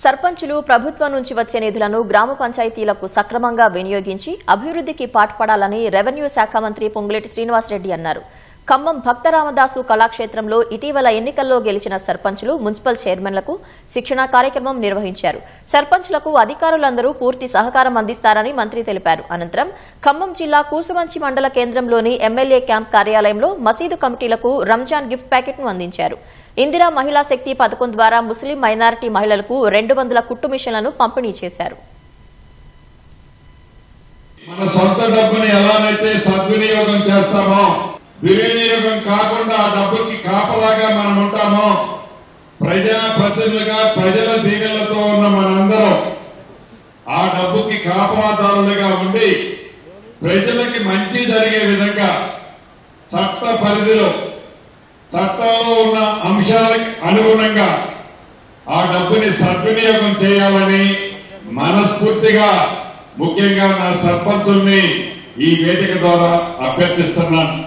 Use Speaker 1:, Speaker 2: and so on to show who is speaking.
Speaker 1: సర్పంచులు ప్రభుత్వం నుంచి వచ్చే నిధులను గ్రామ పంచాయతీలకు సక్రమంగా వినియోగించి అభివృద్ధికి పాటుపడాలని రెవెన్యూ శాఖ మంత్రి పొంగులేటి శ్రీనివాసరెడ్డి అన్నారు. ఖమ్మం భక్తరామదాసు కళాక్షేత్రంలో ఇటీవల ఎన్నికల్లో గెలిచిన సర్పంచులు, మున్సిపల్ చైర్మన్లకు శిక్షణా కార్యక్రమం నిర్వహించారు. సర్పంచులకు అధికారులందరూ పూర్తి సహకారం అందిస్తారని మంత్రి తెలిపారు. అనంతరం ఖమ్మం జిల్లా కూసుమంచి మండల కేంద్రంలోని ఎమ్మెల్యే క్యాంప్ కార్యాలయంలో మసీదు కమిటీలకు రంజాన్ గిఫ్ట్ ప్యాకెట్ను అందించారు. ఇందిరా మహిళా శక్తి పథకం ద్వారా ముస్లిం మైనారిటీ మహిళలకు 200 కుట్టు మిషన్లను పంపిణీ చేశారు.
Speaker 2: మన సొంత డబ్బుని ఎలానైతే సద్వినియోగం చేస్తామో, దుర్వినియోగం కాకుండా ఆ డబ్బుకి కాపలాగా మనం ఉంటామో, ప్రజాప్రతినిధులుగా ప్రజల దీవెనలతో ఉన్న మనందరం ఆ డబ్బుకి కాపలాదారులుగా ఉండి ప్రజలకి మంచి జరిగే విధంగా చట్ట పరిధిలో చట్టంలో ఉన్న అంశాలకు అనుగుణంగా ఆ డబ్బుని సద్వినియోగం చేయాలని మనస్ఫూర్తిగా ముఖ్యంగా నా సర్పంచుల్ని ఈ వేదిక ద్వారా అభ్యర్థిస్తున్నాను.